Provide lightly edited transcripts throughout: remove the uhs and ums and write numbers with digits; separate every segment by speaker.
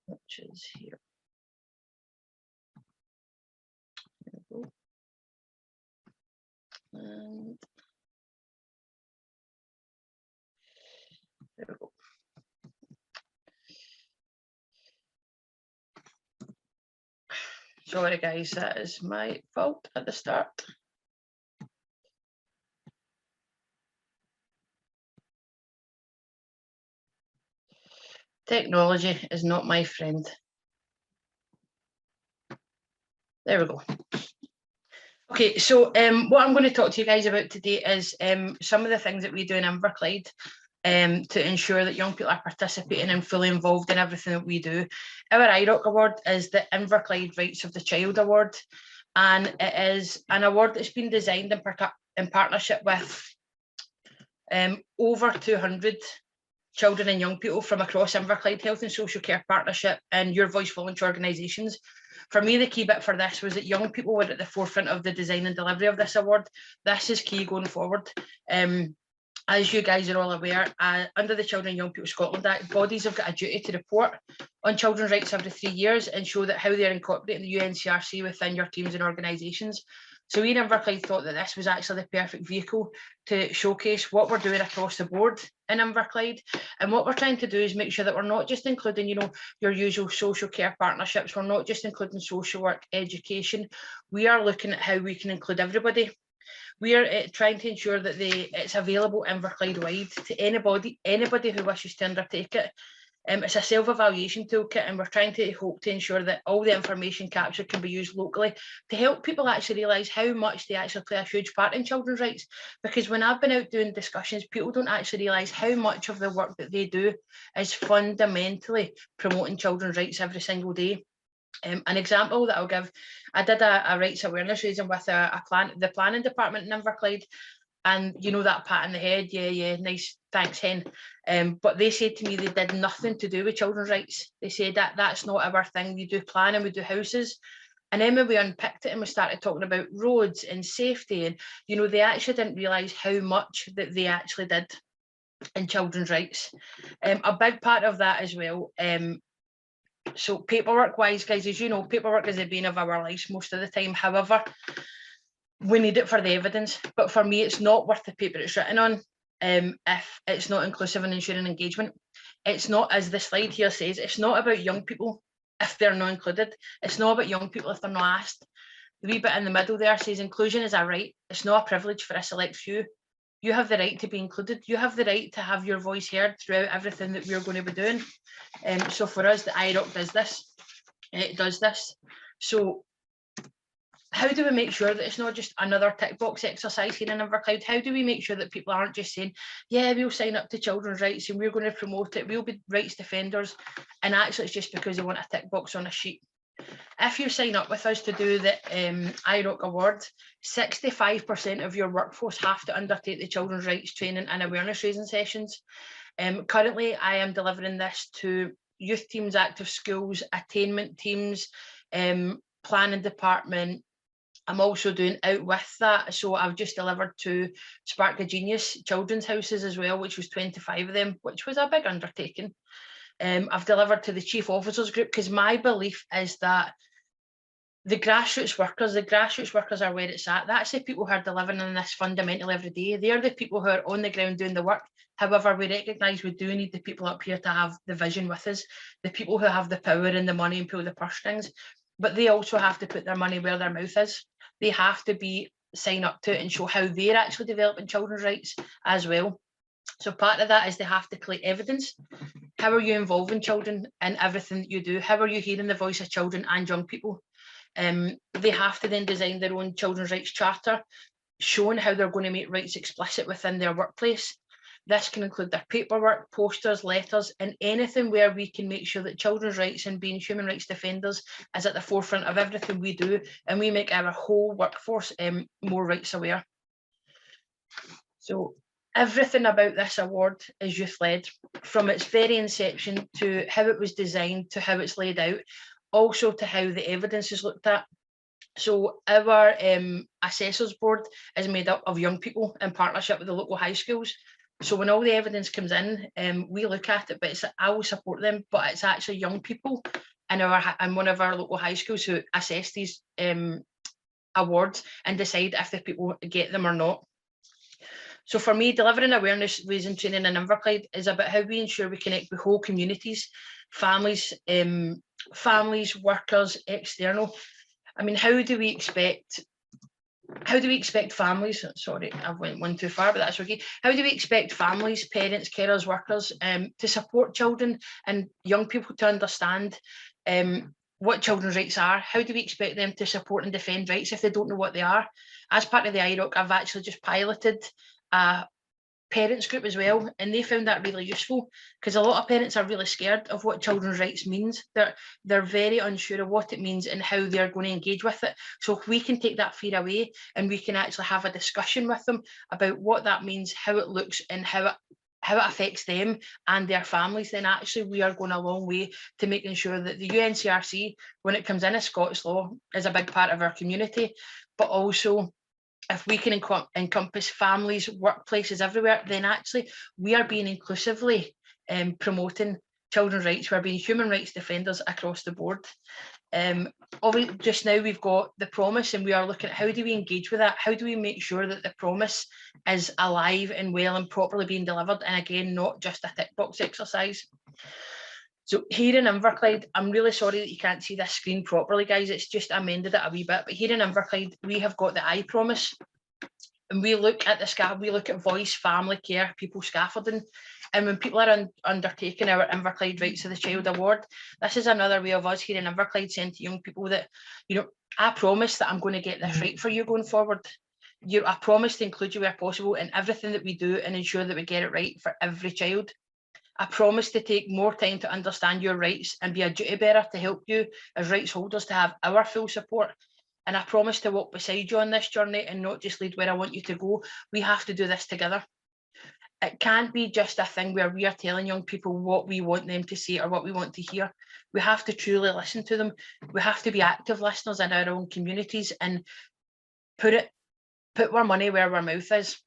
Speaker 1: which is here. There we go. And there we go. Sorry guys, that is my fault at the start. Technology is not my friend. There we go. Okay, so what I'm going to talk to you guys about today is some of the things that we do in Inverclyde to ensure that young people are participating and fully involved in everything that we do. Our IROC award is the Inverclyde Rights of the Child Award, and it is an award that's been designed in partnership with over 200 children and young people from across Inverclyde Health and Social Care Partnership and Your Voice volunteer organisations. For me, the key bit for this was that young people were at the forefront of the design and delivery of this award. This is key going forward. As you guys are all aware, under the Children and Young People Scotland Act, bodies have got a duty to report on children's rights every 3 years and show that how they're incorporating the UNCRC within your teams and organisations. So we in Inverclyde thought that this was actually the perfect vehicle to showcase what we're doing across the board in Inverclyde. And what we're trying to do is make sure that we're not just including, your usual social care partnerships. We're not just including social work, education. We are looking at how we can include everybody. We are trying to ensure that it's available Inverclyde wide to anybody who wishes to undertake it. It's a self-evaluation toolkit, and we're trying to hope to ensure that all the information captured can be used locally to help people actually realise how much they actually play a huge part in children's rights. Because when I've been out doing discussions, people don't actually realise how much of the work that they do is fundamentally promoting children's rights every single day. An example that I'll give, I did a rights awareness raising with the planning department in Inverclyde, and that pat on the head, yeah, nice, thanks, Hen. But they said to me they did nothing to do with children's rights. They said that's not our thing. We do planning, we do houses. And then when we unpicked it and we started talking about roads and safety, and they actually didn't realise how much that they actually did in children's rights. A big part of that as well. So paperwork wise, guys, as you know, paperwork is the bane of our lives most of the time. However, we need it for the evidence, but for me, it's not worth the paper it's written on if it's not inclusive and ensuring engagement. It's not, as the slide here says, it's not about young people if they're not included. It's not about young people if they're not asked. The wee bit in the middle there says inclusion is a right. It's not a privilege for a select few. You have the right to be included. You have the right to have your voice heard throughout everything that we're going to be doing. So for us, the IROC does this. It does this. So how do we make sure that it's not just another tick box exercise here in Inverclyde? How do we make sure that people aren't just saying, yeah, we'll sign up to children's rights and we're going to promote it, we'll be rights defenders, and actually it's just because they want a tick box on a sheet? If you sign up with us to do the IROC Award, 65% of your workforce have to undertake the children's rights training and awareness raising sessions. Currently, I am delivering this to youth teams, active schools, attainment teams, planning department. I'm also doing out with that. So I've just delivered to Spark of Genius children's houses as well, which was 25 of them, which was a big undertaking. I've delivered to the chief officers group, because my belief is that the grassroots workers are where it's at. That's the people who are delivering on this fundamentally every day. They're the people who are on the ground doing the work. However, we recognise we do need the people up here to have the vision with us, the people who have the power and the money and pull the purse strings. But they also have to put their money where their mouth is. They have to sign up to it and show how they're actually developing children's rights as well. So part of that is they have to collect evidence. How are you involving children in everything that you do? How are you hearing the voice of children and young people? They have to then design their own children's rights charter, showing how they're going to make rights explicit within their workplace. This can include their paperwork, posters, letters, and anything where we can make sure that children's rights and being human rights defenders is at the forefront of everything we do, and we make our whole workforce more rights aware. So everything about this award is youth-led, from its very inception to how it was designed to how it's laid out, also to how the evidence is looked at. So our assessors board is made up of young people in partnership with the local high schools. So when all the evidence comes in, we look at it, but I will support them, but it's actually young people in one of our local high schools who assess these awards and decide if the people get them or not. So for me, delivering awareness, raising training in Inverclyde is about how we ensure we connect with whole communities, families, workers, external. I mean, how do we expect families, sorry, I went one too far, but that's okay. How do we expect families, parents, carers, workers to support children and young people to understand what children's rights are? How do we expect them to support and defend rights if they don't know what they are? As part of the IROC, I've actually just piloted a parents group as well, and they found that really useful, because a lot of parents are really scared of what children's rights means. They're very unsure of what it means and how they're going to engage with it. So if we can take that fear away and we can actually have a discussion with them about what that means, how it looks, and how it affects them and their families, then actually we are going a long way to making sure that the UNCRC, when it comes in as Scots Law, is a big part of our community. But also, if we can encompass families, workplaces everywhere, then actually we are being inclusively promoting children's rights. We're being human rights defenders across the board. Just now we've got the promise, and we are looking at how do we engage with that? How do we make sure that the promise is alive and well and properly being delivered? And again, not just a tick box exercise. So here in Inverclyde, I'm really sorry that you can't see this screen properly, guys. It's just amended it a wee bit. But here in Inverclyde, we have got the I promise, and we look at we look at voice, family care, people scaffolding. And when people are undertaking our Inverclyde Rights of the Child Award, this is another way of us here in Inverclyde saying to young people that, you know, I promise that I'm going to get this right for you going forward. I promise to include you where possible in everything that we do and ensure that we get it right for every child. I promise to take more time to understand your rights and be a duty bearer to help you as rights holders to have our full support. And I promise to walk beside you on this journey and not just lead where I want you to go. We have to do this together. It can't be just a thing where we are telling young people what we want them to say or what we want to hear. We have to truly listen to them. We have to be active listeners in our own communities and put our money where our mouth is.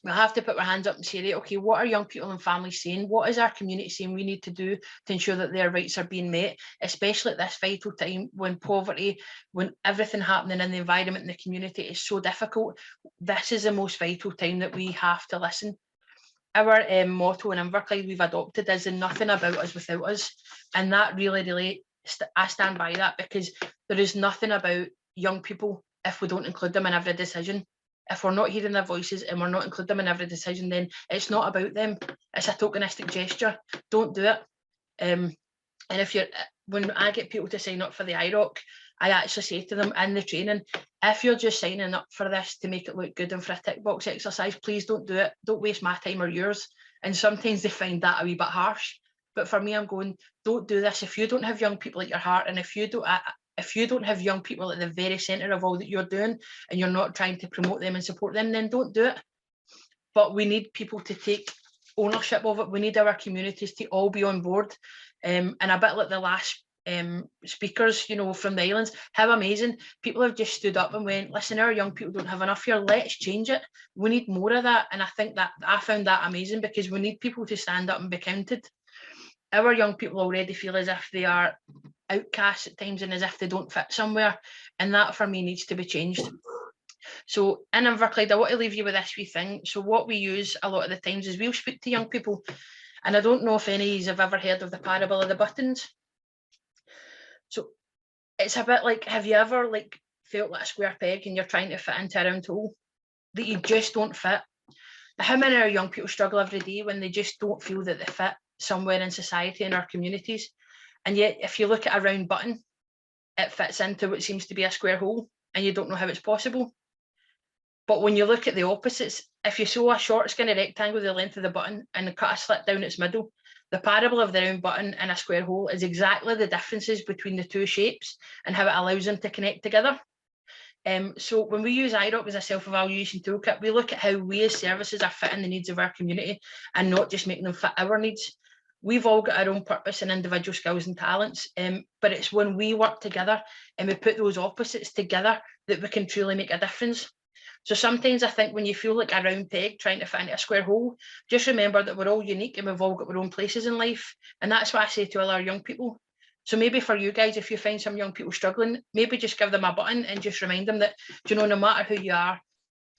Speaker 1: We have to put our hands up and say, okay, what are young people and families saying? What is our community saying we need to do to ensure that their rights are being met, especially at this vital time when poverty, when everything happening in the environment and the community is so difficult. This is the most vital time that we have to listen. Our motto in Inverclyde we've adopted is nothing about us without us. And that really, I stand by that, because there is nothing about young people if we don't include them in every decision. If we're not hearing their voices and we're not including them in every decision, then it's not about them. It's a tokenistic gesture. Don't do it. And when I get people to sign up for the IROC, I actually say to them in the training, if you're just signing up for this to make it look good and for a tick box exercise, please don't do it. Don't waste my time or yours. And sometimes they find that a wee bit harsh. But for me, I'm going, don't do this. If you don't have young people at your heart, and if you don't have young people at the very centre of all that you're doing, and you're not trying to promote them and support them, then don't do it. But we need people to take ownership of it. We need our communities to all be on board. And a bit like the last speakers, from the islands, how amazing. People have just stood up and went, listen, our young people don't have enough here. Let's change it. We need more of that. And I think that I found that amazing, because we need people to stand up and be counted. Our young people already feel as if they are outcasts at times and as if they don't fit somewhere, and that for me needs to be changed. So in Inverclyde, I want to leave you with this wee thing. So what we use a lot of the times is we'll speak to young people, and I don't know if any of you have ever heard of the parable of the buttons. So it's a bit like, have you ever felt like a square peg and you're trying to fit into a round hole that you just don't fit? How many of our young people struggle every day when they just don't feel that they fit somewhere in society, in our communities? And yet, if you look at a round button, it fits into what seems to be a square hole, and you don't know how it's possible. But when you look at the opposites, if you sew a short skinny rectangle the length of the button and cut a slit down its middle, the parable of the round button and a square hole is exactly the differences between the two shapes and how it allows them to connect together. So when we use IROC as a self-evaluation toolkit, we look at how we as services are fitting the needs of our community and not just making them fit our needs. We've all got our own purpose and individual skills and talents, but it's when we work together and we put those opposites together that we can truly make a difference. So sometimes I think when you feel like a round peg trying to find a square hole, just remember that we're all unique and we've all got our own places in life. And that's what I say to all our young people. So maybe for you guys, if you find some young people struggling, maybe just give them a button and just remind them that, you know, no matter who you are,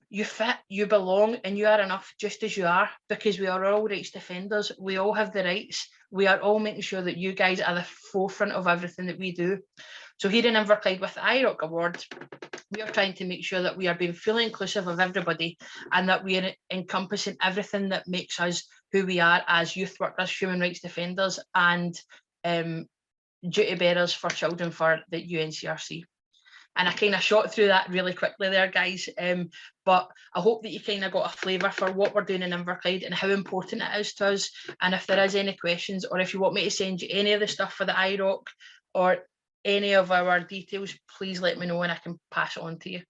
Speaker 1: you fit, you belong, and you are enough just as you are, because we are all rights defenders. We all have the rights. We are all making sure that you guys are the forefront of everything that we do. So here in Inverclyde with the IROC Award, we are trying to make sure that we are being fully inclusive of everybody and that we are encompassing everything that makes us who we are as youth workers, human rights defenders, and duty bearers for children for the UNCRC. And I kind of shot through that really quickly there, guys. But I hope that you kind of got a flavour for what we're doing in Inverclyde and how important it is to us. And if there is any questions, or if you want me to send you any of the stuff for the IROC or any of our details, please let me know and I can pass it on to you.